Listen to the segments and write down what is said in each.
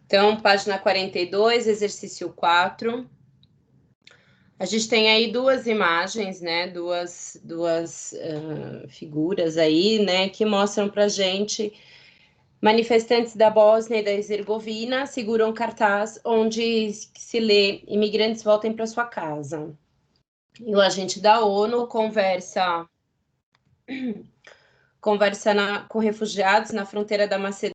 Então, página 42, exercício 4. A gente tem aí duas imagens, né? Duas figuras aí, né? Que mostram pra gente manifestantes da Bósnia e da Herzegovina seguram cartaz onde se lê: imigrantes voltem para sua casa. E o agente da ONU conversa com refugiados na fronteira da Macedônia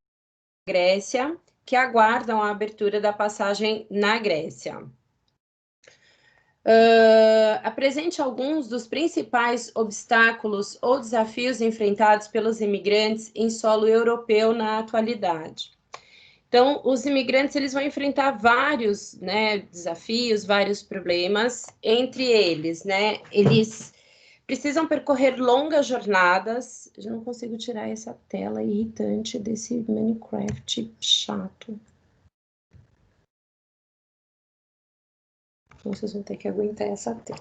e Grécia, que aguardam a abertura da passagem na Grécia. Apresente alguns dos principais obstáculos ou desafios enfrentados pelos imigrantes em solo europeu na atualidade. Então, os imigrantes eles vão enfrentar vários, né, desafios, vários problemas. Entre eles, né, eles precisam percorrer longas jornadas. Eu não consigo tirar essa tela irritante desse Minecraft chato. Então, vocês vão ter que aguentar essa tela.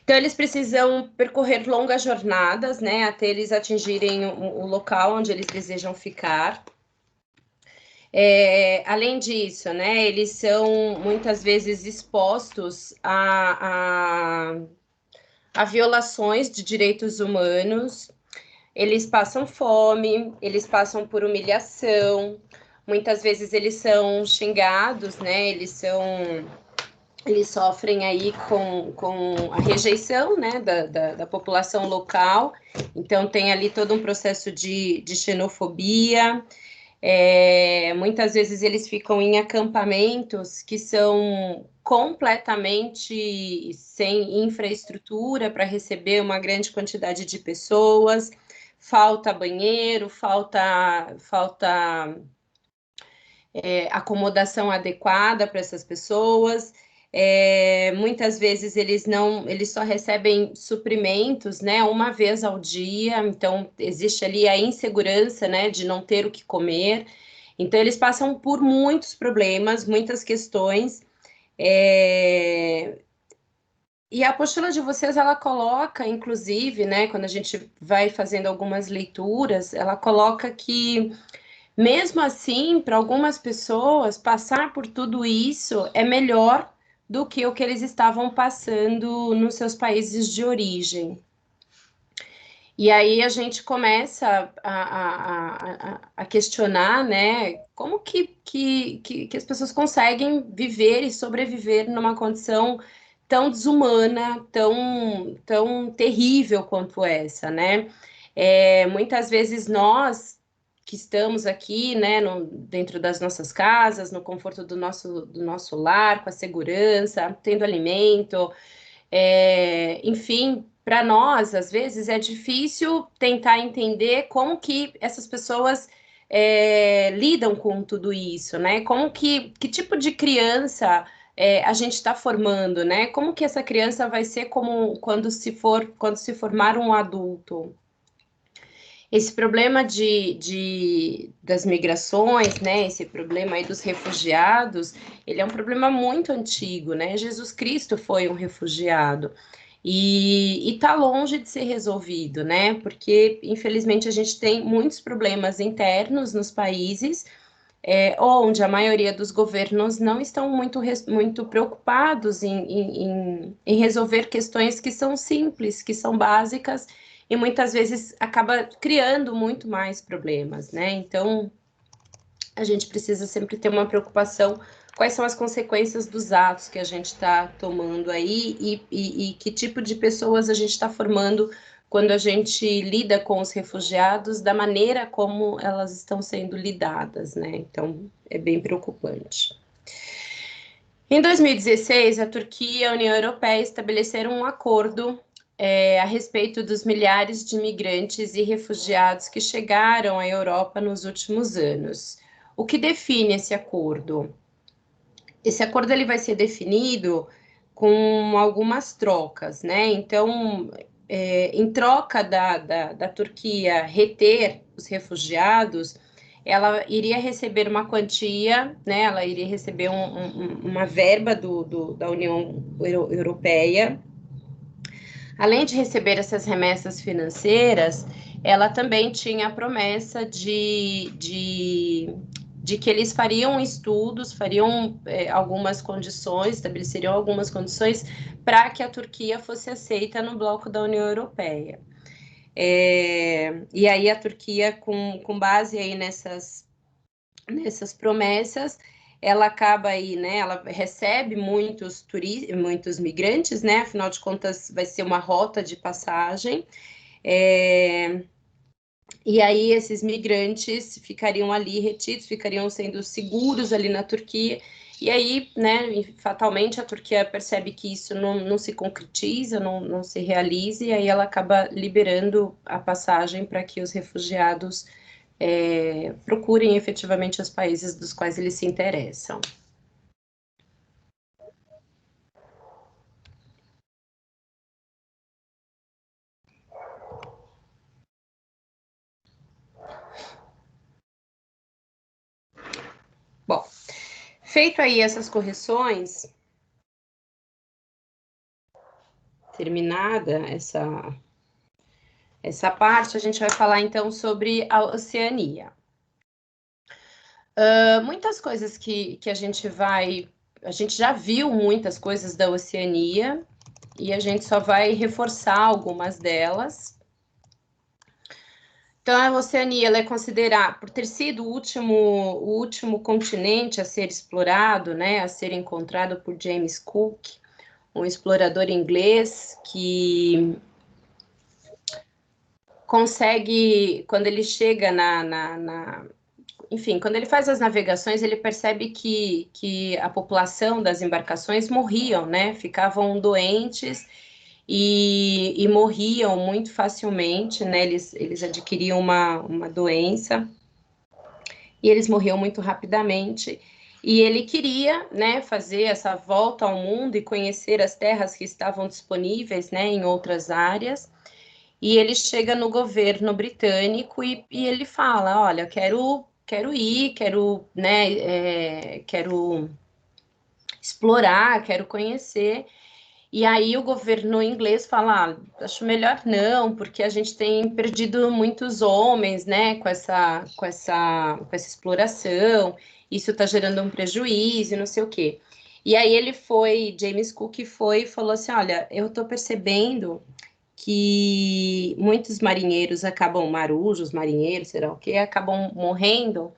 Então, eles precisam percorrer longas jornadas, né, até eles atingirem o local onde eles desejam ficar. Além disso, né, eles são muitas vezes expostos a violações de direitos humanos, eles passam fome, eles passam por humilhação, muitas vezes eles são xingados, né, eles sofrem aí com a rejeição, né, da população local, então tem ali todo um processo de xenofobia. Muitas vezes eles ficam em acampamentos que são completamente sem infraestrutura para receber uma grande quantidade de pessoas, falta banheiro, falta acomodação adequada para essas pessoas. Muitas vezes eles só recebem suprimentos, né, uma vez ao dia, então existe ali a insegurança, né, de não ter o que comer. Então eles passam por muitos problemas, muitas questões. E a apostila de vocês, ela coloca, inclusive, né, quando a gente vai fazendo algumas leituras, ela coloca que mesmo assim, para algumas pessoas, passar por tudo isso é melhor do que o que eles estavam passando nos seus países de origem. E aí a gente começa a questionar, né, como que as pessoas conseguem viver e sobreviver numa condição tão desumana, tão terrível quanto essa, né? Muitas vezes nós que estamos aqui, né, dentro das nossas casas, no conforto do nosso lar, com a segurança, tendo alimento, enfim, para nós, às vezes, é difícil tentar entender como que essas pessoas lidam com tudo isso, né? Que tipo de criança a gente está formando, né? Como que essa criança vai ser como quando se formar um adulto? Esse problema das migrações, né? Esse problema aí dos refugiados, ele é um problema muito antigo, né? Jesus Cristo foi um refugiado e está longe de ser resolvido, né? Porque, infelizmente, a gente tem muitos problemas internos nos países, onde a maioria dos governos não estão muito preocupados em resolver questões que são simples, que são básicas, e muitas vezes acaba criando muito mais problemas, né? Então, a gente precisa sempre ter uma preocupação quais são as consequências dos atos que a gente está tomando aí e que tipo de pessoas a gente está formando quando a gente lida com os refugiados, da maneira como elas estão sendo lidadas, né? Então, é bem preocupante. Em 2016, a Turquia e a União Europeia estabeleceram um acordo a respeito dos milhares de imigrantes e refugiados que chegaram à Europa nos últimos anos. O que define esse acordo? Esse acordo ele vai ser definido com algumas trocas, né? Então, em troca da Turquia reter os refugiados, ela iria receber uma quantia, né? Ela iria receber uma verba da União Europeia. Além de receber essas remessas financeiras, ela também tinha a promessa de de que eles fariam estudos, fariam algumas condições, estabeleceriam algumas condições para que a Turquia fosse aceita no bloco da União Europeia. E aí a Turquia, com base aí nessas promessas, ela acaba aí, né? Ela recebe muitos migrantes, né? Afinal de contas, vai ser uma rota de passagem. E aí esses migrantes ficariam ali retidos, ficariam sendo seguros ali na Turquia. E aí, né, fatalmente a Turquia percebe que isso não se concretiza, não se realiza, e aí ela acaba liberando a passagem para que os refugiados procurem efetivamente os países dos quais eles se interessam. Bom, feito aí essas correções, terminada essa parte, a gente vai falar então sobre a Oceania. Muitas coisas que a gente já viu muitas coisas da Oceania e a gente só vai reforçar algumas delas. Então, a Oceania ela é considerada, por ter sido o último continente a ser explorado, né, a ser encontrado por James Cook, um explorador inglês que consegue, quando ele chega enfim, quando ele faz as navegações, ele percebe que a população das embarcações morriam, né? Ficavam doentes e morriam muito facilmente, né? Eles adquiriam uma doença e eles morriam muito rapidamente. E ele queria, né, fazer essa volta ao mundo e conhecer as terras que estavam disponíveis, né, em outras áreas. E ele chega no governo britânico e ele fala, olha, quero ir, quero explorar, quero conhecer. E aí o governo inglês fala, acho melhor não, porque a gente tem perdido muitos homens, né, com essa exploração, isso está gerando um prejuízo, não sei o quê. E aí James Cook foi e falou assim, olha, eu estou percebendo que muitos marinheiros marujos, marinheiros, sei lá o que, acabam morrendo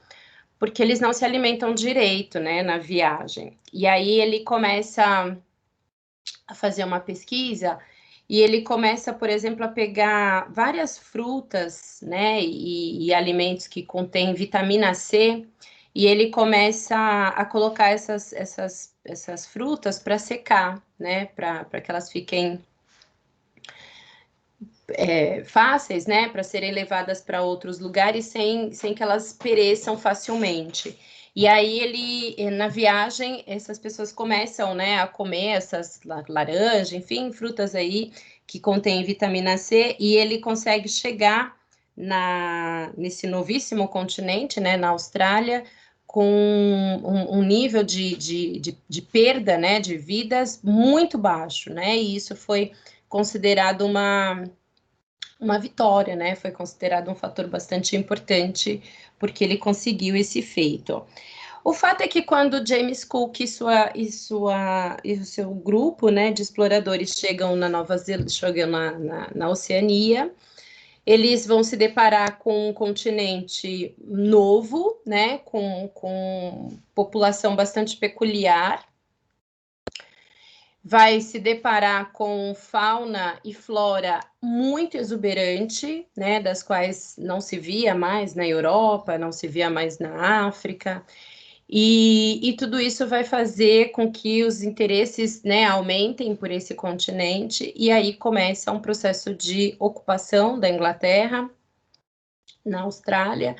porque eles não se alimentam direito, né, na viagem. E aí ele começa a fazer uma pesquisa e ele começa, por exemplo, a pegar várias frutas, né, e alimentos que contêm vitamina C, e ele começa a colocar essas frutas para secar, né, para que elas fiquem fáceis, né, para serem levadas para outros lugares sem que elas pereçam facilmente. E aí na viagem, essas pessoas começam, né, a comer essas laranja, enfim, frutas aí que contêm vitamina C, e ele consegue chegar nesse novíssimo continente, né, na Austrália, com um nível de perda, né, de vidas muito baixo, né, e isso foi considerado uma vitória, né? Foi considerado um fator bastante importante porque ele conseguiu esse feito. O fato é que quando James Cook e o seu grupo, né, de exploradores chegam na Nova Zelândia, chegam na Oceania, eles vão se deparar com um continente novo, né, com população bastante peculiar, vai se deparar com fauna e flora muito exuberante, né, das quais não se via mais na Europa, não se via mais na África, e tudo isso vai fazer com que os interesses, né, aumentem por esse continente, e aí começa um processo de ocupação da Inglaterra na Austrália.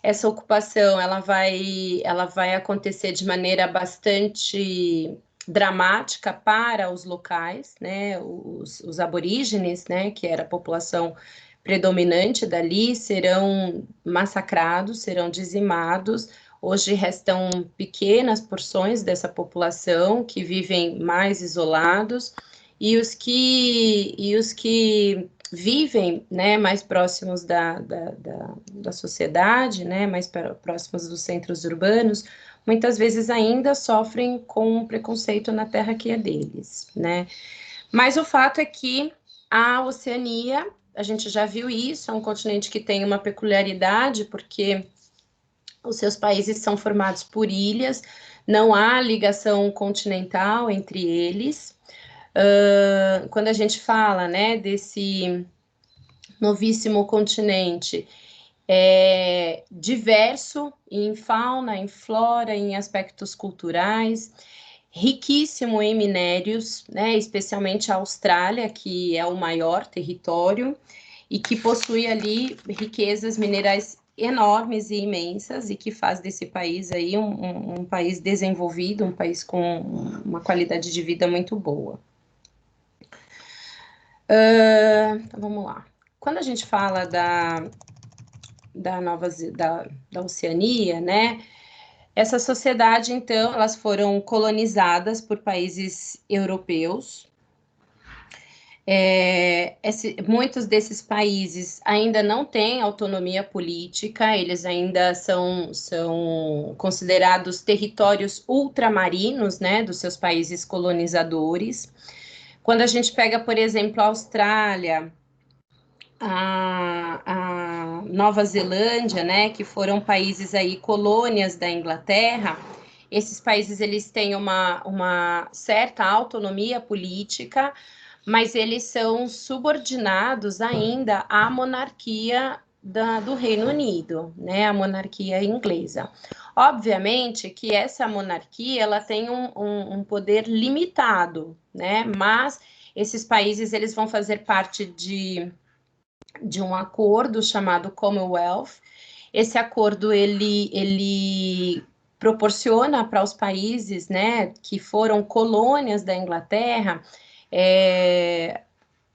Essa ocupação ela vai acontecer de maneira bastante dramática para os locais, né? Os aborígenes, né? Que era a população predominante dali, serão massacrados, serão dizimados. Hoje restam pequenas porções dessa população que vivem mais isolados e os que vivem, né, mais próximos da sociedade, né, mais próximos dos centros urbanos, muitas vezes ainda sofrem com preconceito na terra que é deles, né? Mas o fato é que a Oceania, a gente já viu isso, é um continente que tem uma peculiaridade, porque os seus países são formados por ilhas, não há ligação continental entre eles. Quando a gente fala, né, desse novíssimo continente, é diverso em fauna, em flora, em aspectos culturais, riquíssimo em minérios, né, especialmente a Austrália, que é o maior território e que possui ali riquezas minerais enormes e imensas e que faz desse país aí um país desenvolvido, um país com uma qualidade de vida muito boa. Então vamos lá. Quando a gente fala da Oceania, né? Essa sociedade, então, elas foram colonizadas por países europeus. Muitos desses países ainda não têm autonomia política, eles ainda são considerados territórios ultramarinos, né, dos seus países colonizadores. Quando a gente pega, por exemplo, a Austrália, a Nova Zelândia, né, que foram países aí colônias da Inglaterra, esses países eles têm uma certa autonomia política, mas eles são subordinados ainda à monarquia do Reino Unido, né, a monarquia inglesa. Obviamente que essa monarquia ela tem um poder limitado, né, mas esses países eles vão fazer parte de um acordo chamado Commonwealth. Esse acordo ele proporciona para os países, né, que foram colônias da Inglaterra,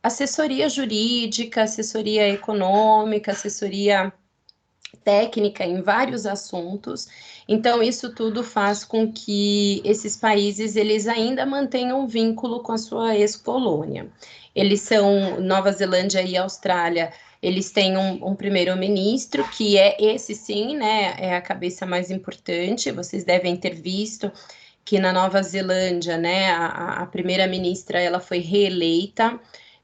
assessoria jurídica, assessoria econômica, assessoria técnica em vários assuntos. Então, isso tudo faz com que esses países eles ainda mantenham um vínculo com a sua ex-colônia. Eles são Nova Zelândia e Austrália, eles têm um primeiro-ministro, que é esse sim, né? É a cabeça mais importante. Vocês devem ter visto que na Nova Zelândia, né, a primeira-ministra ela foi reeleita,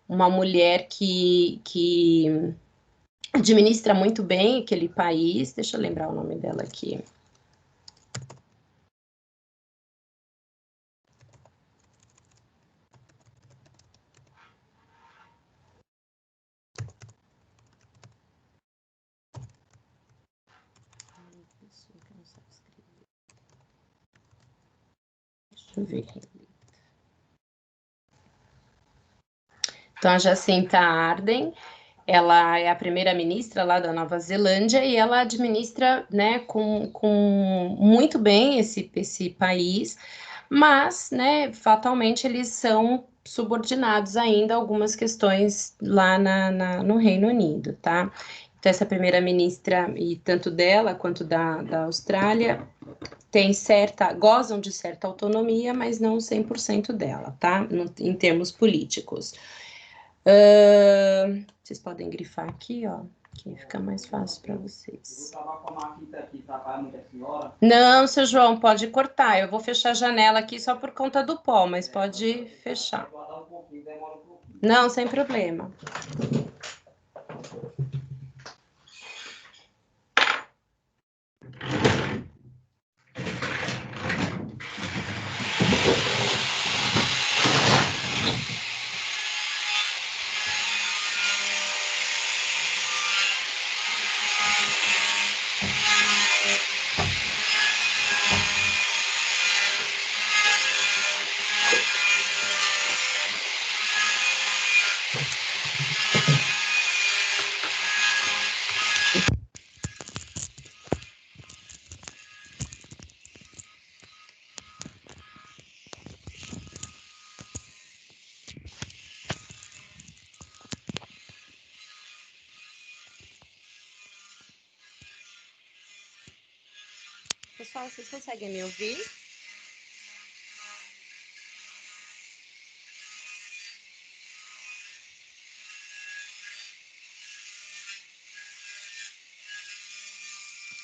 uma mulher que administra muito bem aquele país. Deixa eu lembrar o nome dela aqui. Deixa eu ver. Então, a Jacinta Ardern, ela é a primeira-ministra lá da Nova Zelândia e ela administra, né, com muito bem esse país, mas, né, fatalmente eles são subordinados ainda a algumas questões lá no Reino Unido, tá? Então, essa primeira-ministra, e tanto dela quanto da Austrália, gozam de certa autonomia, mas não 100% dela, tá? Em termos políticos. Vocês podem grifar aqui, ó, que fica mais fácil para vocês. Não, seu João, pode cortar. Eu vou fechar a janela aqui só por conta do pó, mas pode fechar. Não, sem problema. Pessoal, vocês conseguem me ouvir?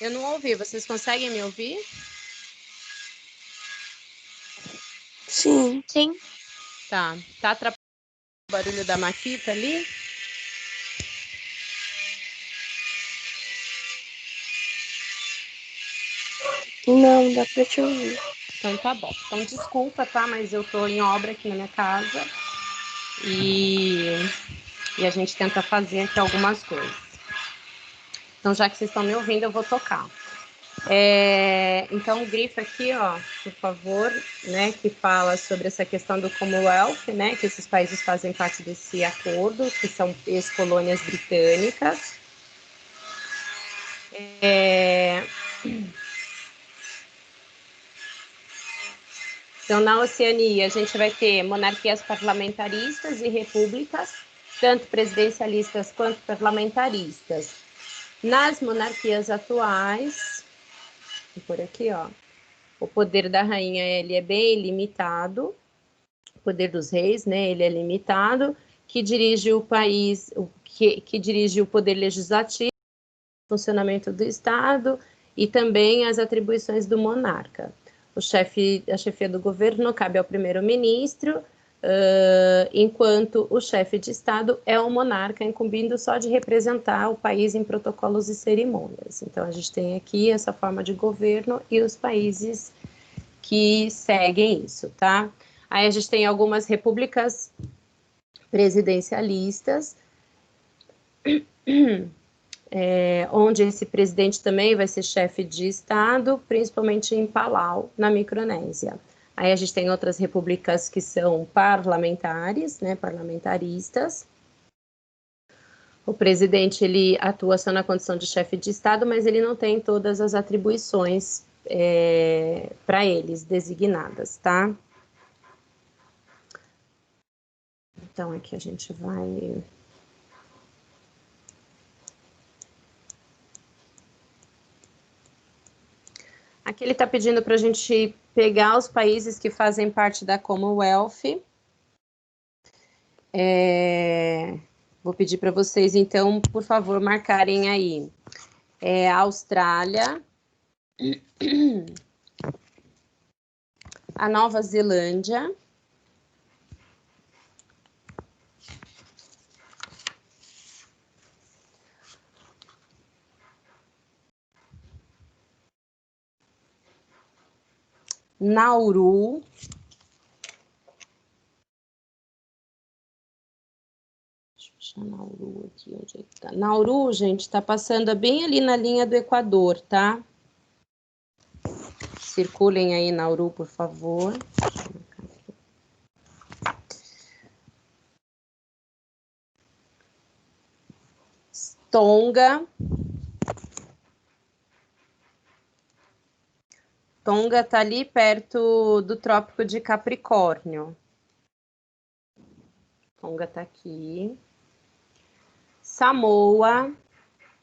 Eu não ouvi, vocês conseguem me ouvir? Sim. Sim. Tá. Tá atrapalhando o barulho da Maquita ali? Não, dá pra te ouvir. Então tá bom. Então desculpa, tá? Mas eu tô em obra aqui na minha casa e a gente tenta fazer aqui algumas coisas. Então, já que vocês estão me ouvindo, eu vou tocar. Então, grifa aqui, ó, por favor, né, que fala sobre essa questão do Commonwealth, né, que esses países fazem parte desse acordo, que são ex-colônias britânicas. Então, na Oceania, a gente vai ter monarquias parlamentaristas e repúblicas, tanto presidencialistas quanto parlamentaristas. Nas monarquias atuais, por aqui, ó, o poder da rainha ele é bem limitado, o poder dos reis, né, ele é limitado, que dirige o país, que dirige o poder legislativo, o funcionamento do Estado e também as atribuições do monarca. A chefia do governo cabe ao primeiro-ministro, enquanto o chefe de Estado é o monarca, incumbindo só de representar o país em protocolos e cerimônias. Então, a gente tem aqui essa forma de governo e os países que seguem isso, tá? Aí a gente tem algumas repúblicas presidencialistas, onde esse presidente também vai ser chefe de Estado, principalmente em Palau, na Micronésia. Aí a gente tem outras repúblicas que são parlamentares, né, parlamentaristas. O presidente, ele atua só na condição de chefe de Estado, mas ele não tem todas as atribuições para eles designadas, tá? Então, aqui a gente vai... Aqui ele está pedindo para a gente pegar os países que fazem parte da Commonwealth. Vou pedir para vocês, então, por favor, marcarem aí. A Austrália, a Nova Zelândia, Nauru, deixa eu achar Nauru aqui, onde é que tá? Nauru, gente, está passando bem ali na linha do Equador, tá? Circulem aí, Nauru, por favor. Tonga. Tonga está ali perto do Trópico de Capricórnio. Tonga está aqui. Samoa.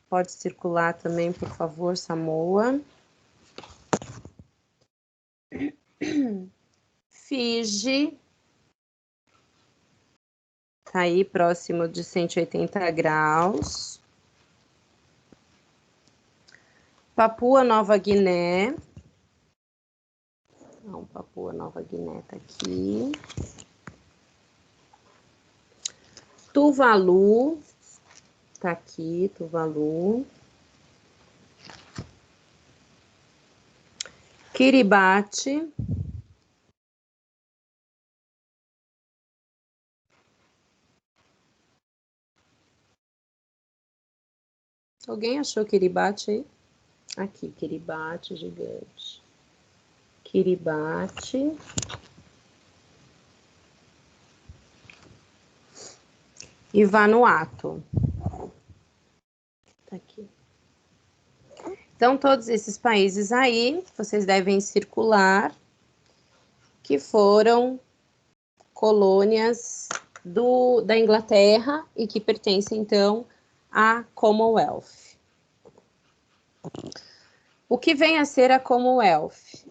Pode circular também, por favor, Samoa. Fiji. Está aí próximo de 180 graus. Papua Nova Guiné. Não, Papua Nova Guiné está aqui. Tuvalu. Está aqui, Tuvalu. Kiribati. Alguém achou Kiribati aí? Aqui, Kiribati gigante. Kiribati. E Vanuatu. Tá aqui. Então, todos esses países aí, vocês devem circular, que foram colônias da Inglaterra e que pertencem, então, à Commonwealth. O que vem a ser a Commonwealth?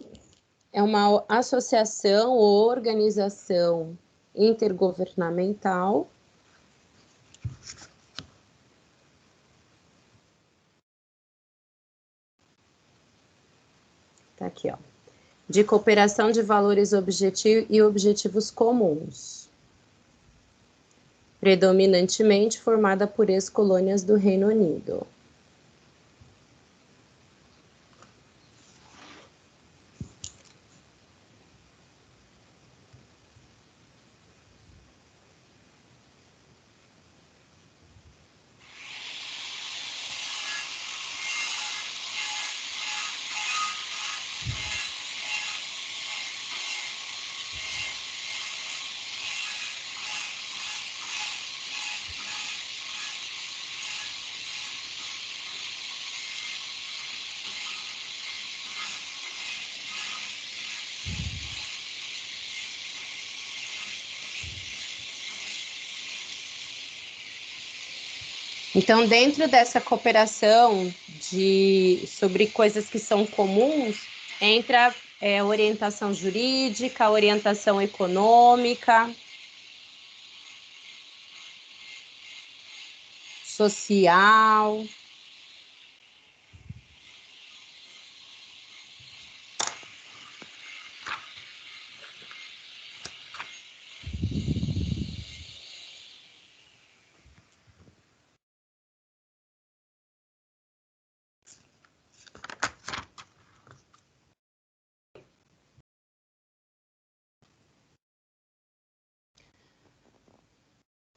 É uma associação ou organização intergovernamental Tá aqui, ó. De cooperação de valores e objetivos comuns. Predominantemente formada por ex-colônias do Reino Unido. Então, dentro dessa cooperação sobre coisas que são comuns, entra orientação jurídica, orientação econômica, social.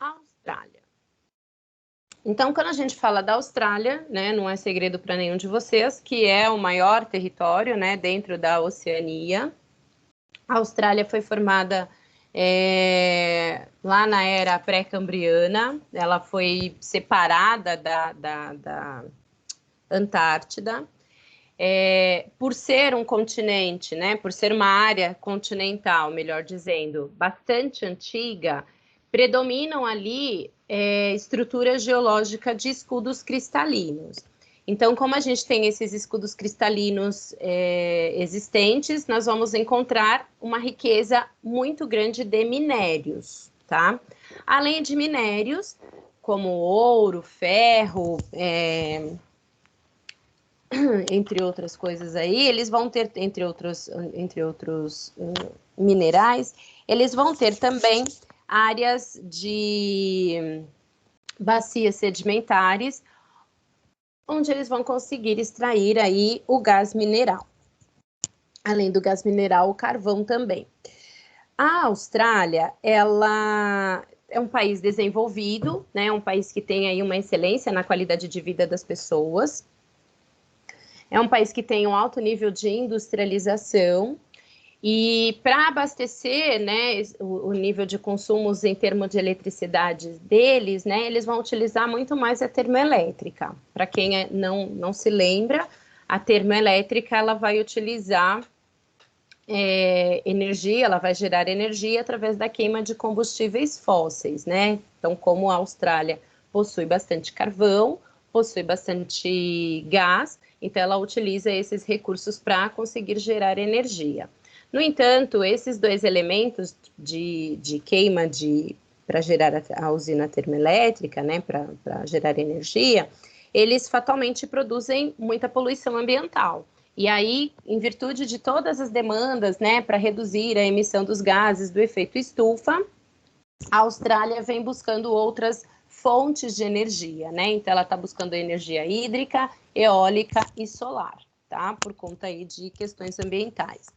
Austrália. Então, quando a gente fala da Austrália, né, não é segredo para nenhum de vocês, que é o maior território, né, dentro da Oceania. A Austrália foi formada lá na era pré-cambriana, ela foi separada da Antártida. Por ser um continente, né, por ser uma área continental, melhor dizendo, bastante antiga, predominam ali estrutura geológica de escudos cristalinos. Então, como a gente tem esses escudos cristalinos existentes, nós vamos encontrar uma riqueza muito grande de minérios, tá? Além de minérios, como ouro, ferro, entre outras coisas aí, eles vão ter, entre outros minerais, eles vão ter também áreas de bacias sedimentares, onde eles vão conseguir extrair aí o gás mineral. Além do gás mineral, o carvão também. A Austrália, ela é um país desenvolvido, né? Um país que tem aí uma excelência na qualidade de vida das pessoas. É um país que tem um alto nível de industrialização e para abastecer, né, o nível de consumos em termos de eletricidade deles, né, eles vão utilizar muito mais a termoelétrica. Para quem não se lembra, a termoelétrica ela vai utilizar energia, ela vai gerar energia através da queima de combustíveis fósseis, né? Então, como a Austrália possui bastante carvão, possui bastante gás, então ela utiliza esses recursos para conseguir gerar energia. No entanto, esses dois elementos de queima para gerar a usina termoelétrica, né, para gerar energia, eles fatalmente produzem muita poluição ambiental. E aí, em virtude de todas as demandas, né, para reduzir a emissão dos gases do efeito estufa, a Austrália vem buscando outras fontes de energia, né? Então, ela está buscando energia hídrica, eólica e solar, tá? Por conta aí de questões ambientais.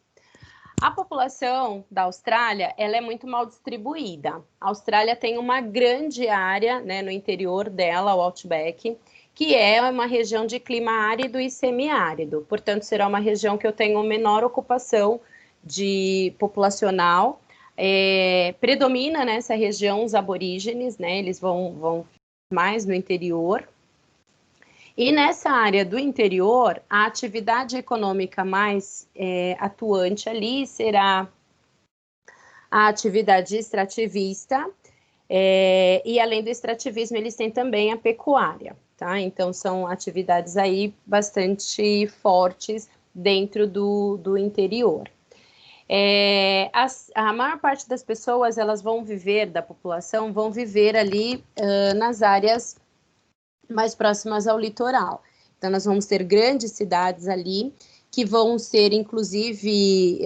A população da Austrália, ela é muito mal distribuída. A Austrália tem uma grande área, né, no interior dela, o Outback, que é uma região de clima árido e semiárido. Portanto, será uma região que eu tenho menor ocupação populacional. Predomina nessa região os aborígenes, né? Eles vão mais no interior. E nessa área do interior, a atividade econômica mais atuante ali será a atividade extrativista, e além do extrativismo, eles têm também a pecuária, tá? Então, são atividades aí bastante fortes dentro do interior. A maior parte das pessoas, elas vão viver, da população, vão viver ali nas áreas mais próximas ao litoral. Então, nós vamos ter grandes cidades ali que vão ser, inclusive,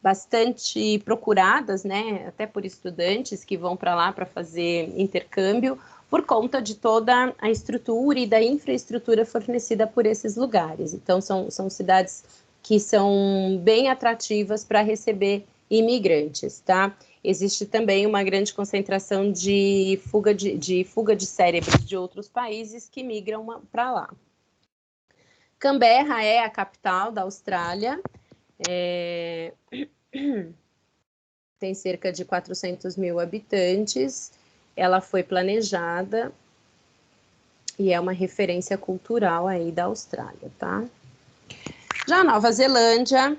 bastante procuradas, né, até por estudantes que vão para lá para fazer intercâmbio, por conta de toda a estrutura e da infraestrutura fornecida por esses lugares. Então, são cidades que são bem atrativas para receber imigrantes, tá? Existe também uma grande concentração de fuga de cérebros de outros países que migram para lá. Canberra é a capital da Austrália, tem cerca de 400 mil habitantes, ela foi planejada e é uma referência cultural aí da Austrália, tá? Já a Nova Zelândia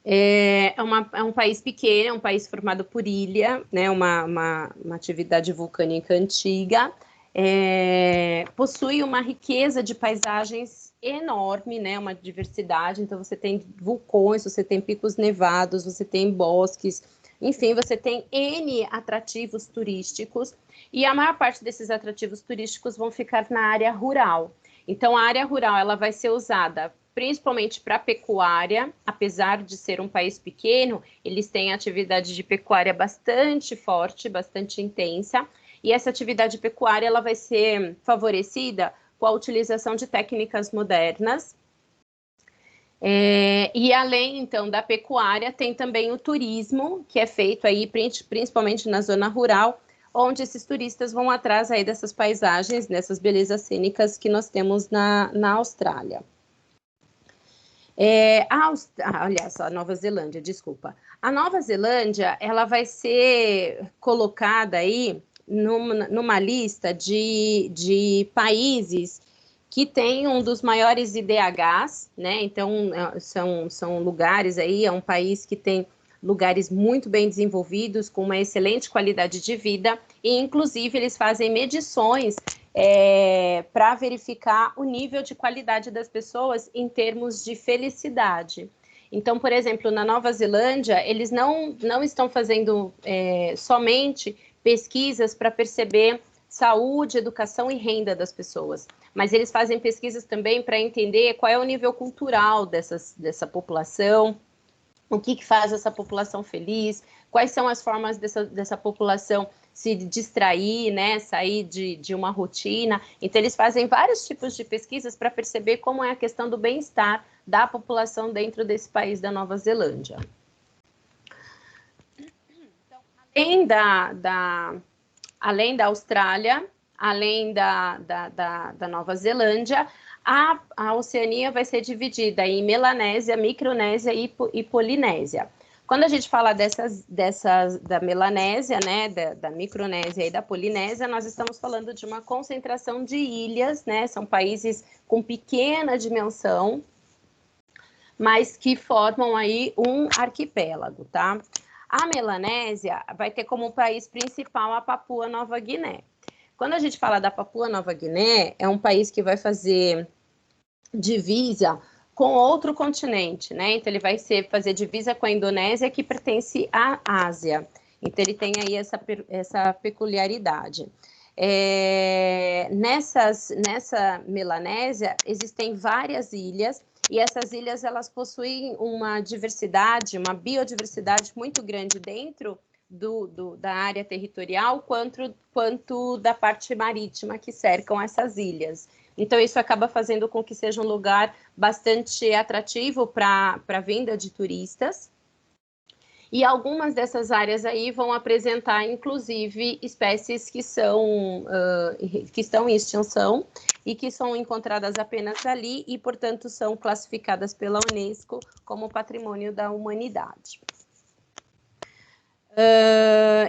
é um país pequeno, é um país formado por ilha, né, uma atividade vulcânica antiga, possui uma riqueza de paisagens enorme, né, uma diversidade, então você tem vulcões, você tem picos nevados, você tem bosques, enfim, você tem N atrativos turísticos, e a maior parte desses atrativos turísticos vão ficar na área rural. Então, a área rural ela vai ser usada principalmente para pecuária, apesar de ser um país pequeno, eles têm atividade de pecuária bastante forte, bastante intensa, e essa atividade pecuária ela vai ser favorecida com a utilização de técnicas modernas. E além, então, da pecuária, tem também o turismo, que é feito aí principalmente na zona rural, onde esses turistas vão atrás aí dessas paisagens, dessas belezas cênicas que nós temos na Austrália. Olha só, a Nova Zelândia, desculpa. A Nova Zelândia, ela vai ser colocada aí numa lista de países que tem um dos maiores IDHs, né? Então, são lugares aí, é um país que tem lugares muito bem desenvolvidos, com uma excelente qualidade de vida, e inclusive eles fazem medições para verificar o nível de qualidade das pessoas em termos de felicidade. Então, por exemplo, na Nova Zelândia, eles não estão fazendo somente pesquisas para perceber saúde, educação e renda das pessoas, mas eles fazem pesquisas também para entender qual é o nível cultural dessa população, o que faz essa população feliz, quais são as formas dessa população se distrair, né, sair de uma rotina. Então, eles fazem vários tipos de pesquisas para perceber como é a questão do bem-estar da população dentro desse país da Nova Zelândia. Então, além da Austrália, além da Nova Zelândia, a Oceania vai ser dividida em Melanésia, Micronésia e Polinésia. Quando a gente fala da Melanésia, né, da Micronésia e da Polinésia, nós estamos falando de uma concentração de ilhas, né, são países com pequena dimensão, mas que formam aí um arquipélago, tá? A Melanésia vai ter como país principal a Papua Nova Guiné. Quando a gente fala da Papua Nova Guiné, é um país que vai fazer divisa com outro continente, né? Então, ele vai fazer divisa com a Indonésia, que pertence à Ásia. Então, ele tem aí essa peculiaridade. Nessa Melanésia, existem várias ilhas, e essas ilhas, elas possuem uma diversidade, uma biodiversidade muito grande dentro da área territorial, quanto da parte marítima que cercam essas ilhas. Então, isso acaba fazendo com que seja um lugar bastante atrativo para a vinda de turistas. E algumas dessas áreas aí vão apresentar, inclusive, espécies que estão em extinção e que são encontradas apenas ali e, portanto, são classificadas pela Unesco como Patrimônio da Humanidade.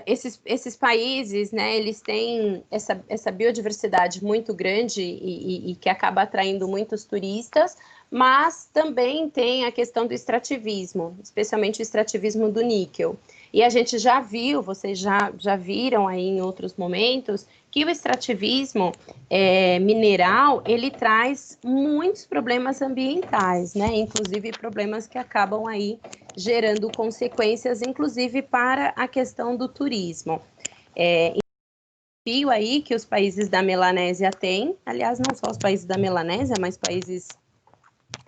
Esses países, né, eles têm essa biodiversidade muito grande e que acaba atraindo muitos turistas, mas também tem a questão do extrativismo, especialmente o extrativismo do níquel. E a gente já viu, vocês já viram aí em outros momentos, que o extrativismo mineral, ele traz muitos problemas ambientais, né? Inclusive problemas que acabam aí gerando consequências, inclusive para a questão do turismo. Desafio aí que os países da Melanésia têm, aliás, não só os países da Melanésia, mas países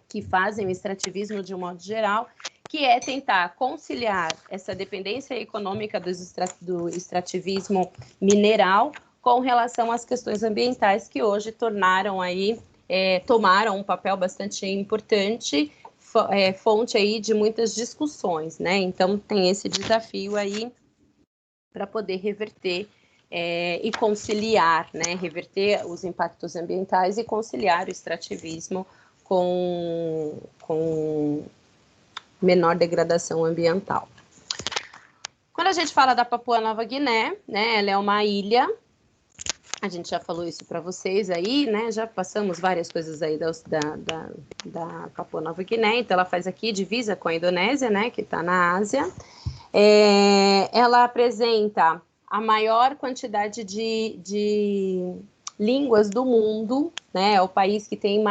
que fazem o extrativismo de um modo geral, que é tentar conciliar essa dependência econômica do extrativismo mineral com relação às questões ambientais que hoje tomaram um papel bastante importante, fonte aí de muitas discussões, né? Então tem esse desafio aí para poder reverter e conciliar, né? Reverter os impactos ambientais e conciliar o extrativismo com menor degradação ambiental. Quando a gente fala da Papua Nova Guiné, né, ela é uma ilha, a gente já falou isso para vocês aí, né, já passamos várias coisas aí da Papua Nova Guiné, então ela faz aqui divisa com a Indonésia, né, que está na Ásia. Ela apresenta a maior quantidade de línguas do mundo, né, é o país que tem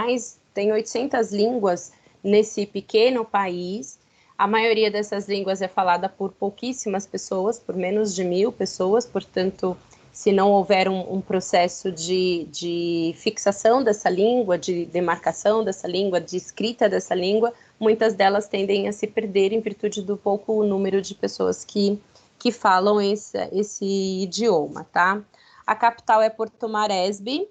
800 línguas nesse pequeno país. A maioria dessas línguas é falada por pouquíssimas pessoas, por menos de 1.000 pessoas, portanto, se não houver um processo de fixação dessa língua, de demarcação dessa língua, de escrita dessa língua, muitas delas tendem a se perder em virtude do pouco número de pessoas que falam esse idioma, tá? A capital é Porto Moresby,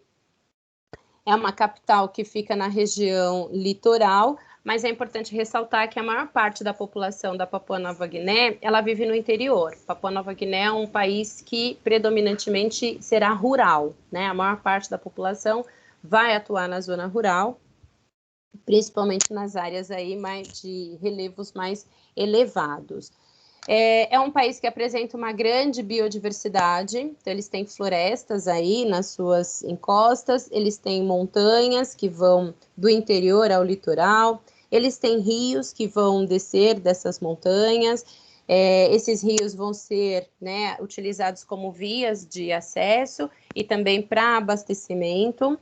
é uma capital que fica na região litoral, mas é importante ressaltar que a maior parte da população da Papua Nova Guiné, ela vive no interior. Papua Nova Guiné é um país que predominantemente será rural, né? A maior parte da população vai atuar na zona rural, principalmente nas áreas aí de relevos mais elevados. É um país que apresenta uma grande biodiversidade, então eles têm florestas aí nas suas encostas, eles têm montanhas que vão do interior ao litoral, eles têm rios que vão descer dessas montanhas, esses rios vão ser, né, utilizados como vias de acesso e também para abastecimento.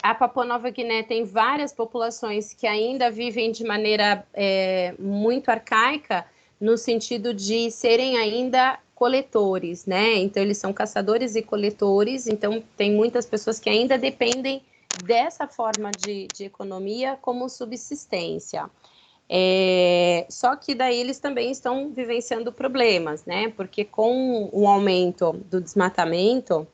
A Papua Nova Guiné tem várias populações que ainda vivem de maneira muito arcaica, no sentido de serem ainda coletores, né? Então, eles são caçadores e coletores, então tem muitas pessoas que ainda dependem dessa forma de economia como subsistência. Só que daí eles também estão vivenciando problemas, né? Porque com o aumento do desmatamento,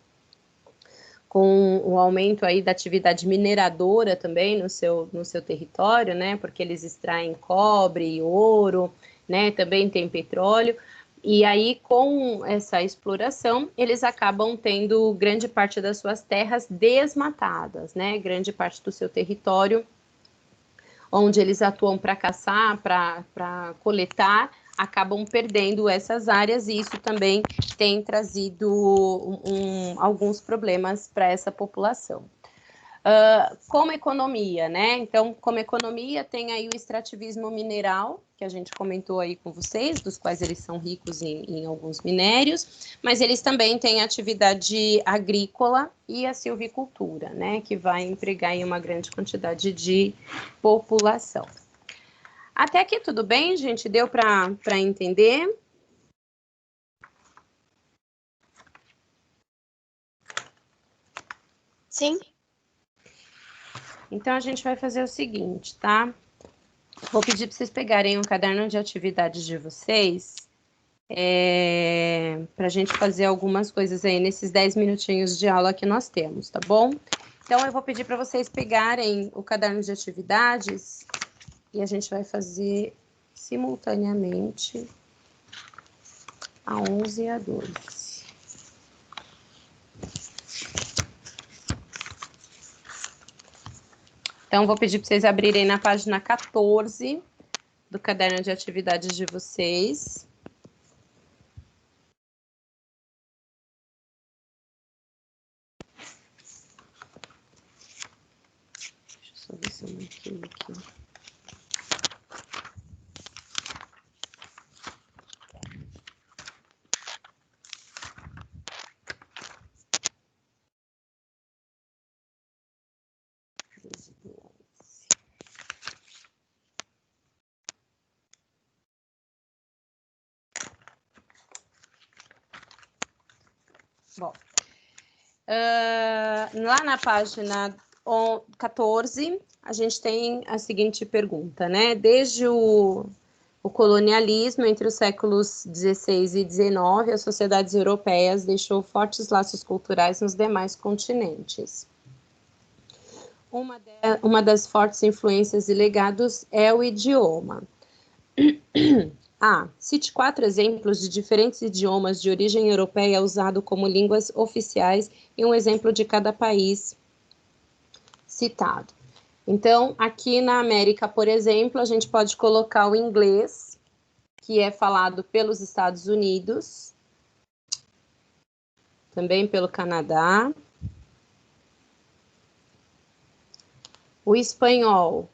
com o aumento aí da atividade mineradora também no seu território, né? Porque eles extraem cobre e ouro, né? Também tem petróleo. E aí, com essa exploração, eles acabam tendo grande parte das suas terras desmatadas, né? Grande parte do seu território, onde eles atuam para caçar, para coletar, acabam perdendo essas áreas, e isso também tem trazido alguns problemas para essa população. Como economia, né? Então, como economia, tem aí o extrativismo mineral, que a gente comentou aí com vocês, dos quais eles são ricos em alguns minérios, mas eles também têm atividade agrícola e a silvicultura, né? Que vai empregar aí uma grande quantidade de população. Até aqui tudo bem, gente? Deu para entender? Sim. Então, a gente vai fazer o seguinte, tá? Vou pedir para vocês pegarem um caderno de atividades de vocês, para a gente fazer algumas coisas aí nesses 10 minutinhos de aula que nós temos, tá bom? Então, eu vou pedir para vocês pegarem o caderno de atividades e a gente vai fazer simultaneamente a 11 e a 12. Então, vou pedir para vocês abrirem na página 14 do caderno de atividades de vocês. Deixa eu só ver se eu marquei aqui. Bom, lá na página 14, a gente tem a seguinte pergunta, né? Desde o colonialismo entre os séculos XVI e XIX, as sociedades europeias deixou fortes laços culturais nos demais continentes. Uma das fortes influências e legados é o idioma. Cite 4 exemplos de diferentes idiomas de origem europeia usado como línguas oficiais e um exemplo de cada país citado. Então, aqui na América, por exemplo, a gente pode colocar o inglês, que é falado pelos Estados Unidos, também pelo Canadá. O espanhol.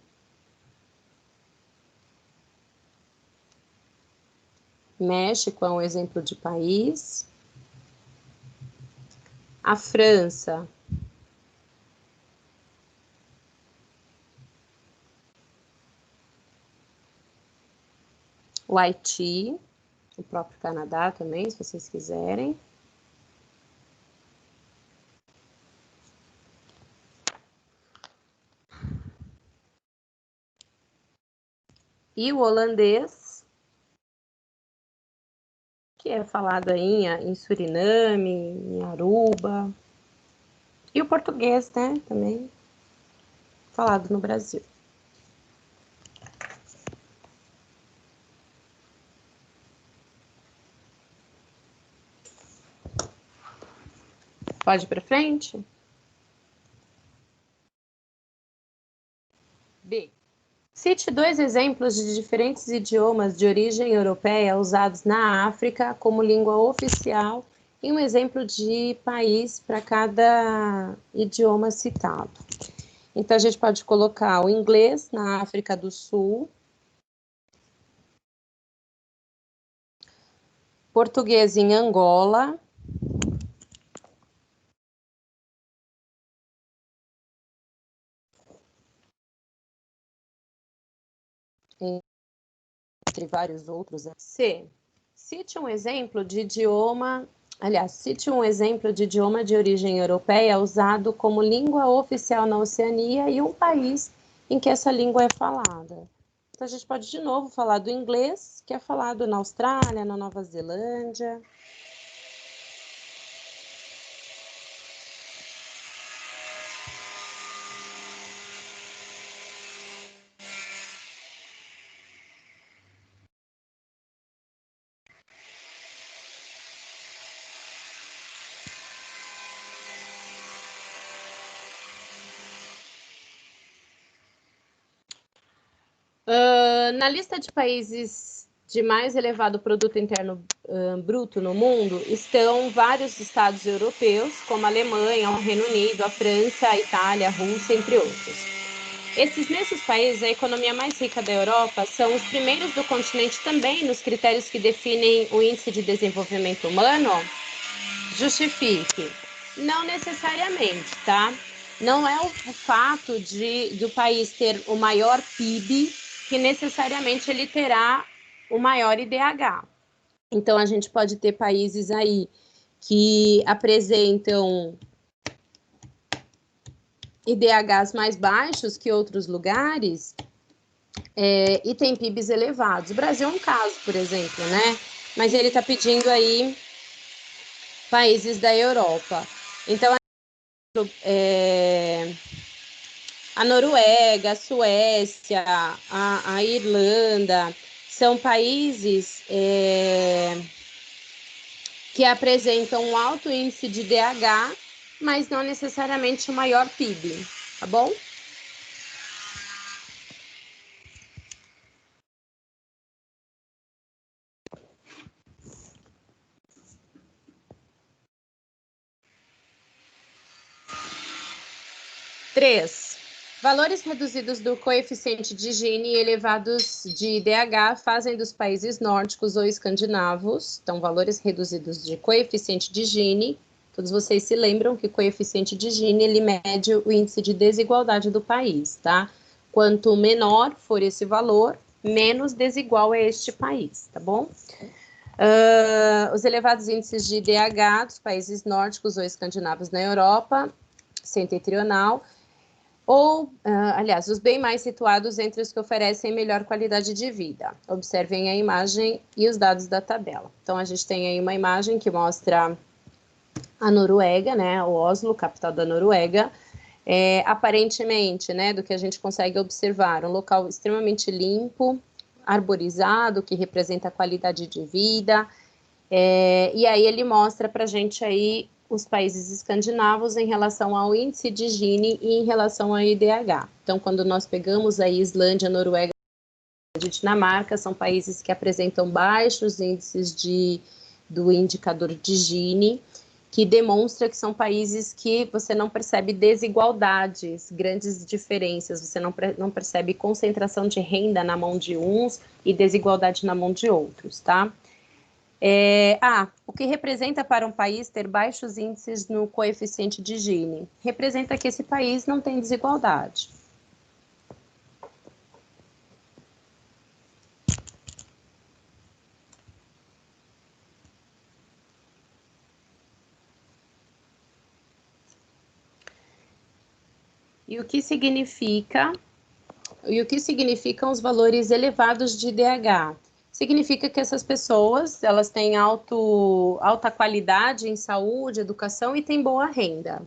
México é um exemplo de país. A França. O Haiti, o próprio Canadá também, se vocês quiserem. E o holandês, que é falado aí em Suriname, em Aruba. E o português, né, também falado no Brasil. Pode ir para frente? B. Cite 2 exemplos de diferentes idiomas de origem europeia usados na África como língua oficial e um exemplo de país para cada idioma citado. Então, a gente pode colocar o inglês na África do Sul, português em Angola, entre vários outros. C. Cite um exemplo de idioma de origem europeia usado como língua oficial na Oceania e um país em que essa língua é falada. Então, a gente pode, de novo, falar do inglês, que é falado na Austrália, na Nova Zelândia. Na lista de países de mais elevado produto interno bruto no mundo estão vários estados europeus, como a Alemanha, o Reino Unido, a França, a Itália, a Rússia, entre outros. Esses mesmos países, a economia mais rica da Europa, são os primeiros do continente também nos critérios que definem o índice de desenvolvimento humano? Justifique. Não necessariamente, tá? Não é o fato do país ter o maior PIB que necessariamente ele terá o maior IDH. Então, a gente pode ter países aí que apresentam IDHs mais baixos que outros lugares e tem PIBs elevados. O Brasil é um caso, por exemplo, né? Mas ele está pedindo aí países da Europa. Então, a Noruega, a Suécia, a Irlanda, são países que apresentam um alto índice de DH, mas não necessariamente o maior PIB, tá bom? Três. Valores reduzidos do coeficiente de Gini e elevados de IDH fazem dos países nórdicos ou escandinavos, então valores reduzidos de coeficiente de Gini, todos vocês se lembram que o coeficiente de Gini, ele mede o índice de desigualdade do país, tá? Quanto menor for esse valor, menos desigual é este país, tá bom? Os elevados índices de IDH dos países nórdicos ou escandinavos na Europa setentrional, ou, aliás, os bem mais situados entre os que oferecem melhor qualidade de vida. Observem a imagem e os dados da tabela. Então, a gente tem aí uma imagem que mostra a Noruega, né, o Oslo, capital da Noruega. Aparentemente, né, do que a gente consegue observar, um local extremamente limpo, arborizado, que representa a qualidade de vida. E aí ele mostra para a gente aí os países escandinavos em relação ao índice de Gini e em relação ao IDH. Então, quando nós pegamos aí Islândia, Noruega e Dinamarca, são países que apresentam baixos índices do indicador de Gini, que demonstra que são países que você não percebe desigualdades, grandes diferenças, você não percebe concentração de renda na mão de uns e desigualdade na mão de outros, tá? O que representa para um país ter baixos índices no coeficiente de Gini? Representa que esse país não tem desigualdade. E o que significam os valores elevados de IDH? Significa que essas pessoas, elas têm alta qualidade em saúde, educação e têm boa renda.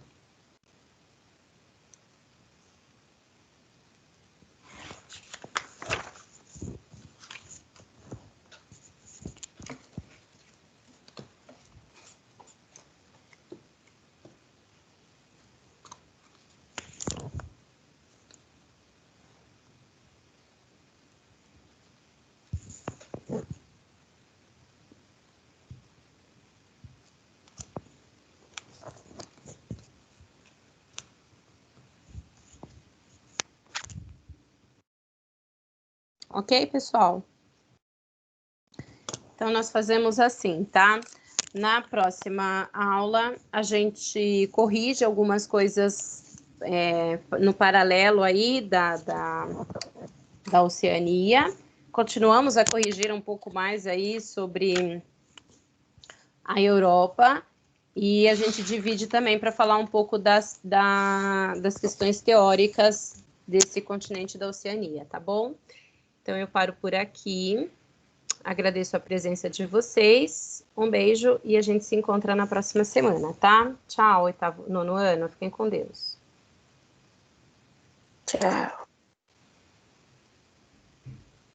Ok, pessoal? Então, nós fazemos assim, tá? Na próxima aula, a gente corrige algumas coisas no paralelo aí da Oceania. Continuamos a corrigir um pouco mais aí sobre a Europa. E a gente divide também para falar um pouco das questões teóricas desse continente da Oceania, tá bom? Então, eu paro por aqui. Agradeço a presença de vocês. Um beijo e a gente se encontra na próxima semana, tá? Tchau, nono ano. Fiquem com Deus. Tchau.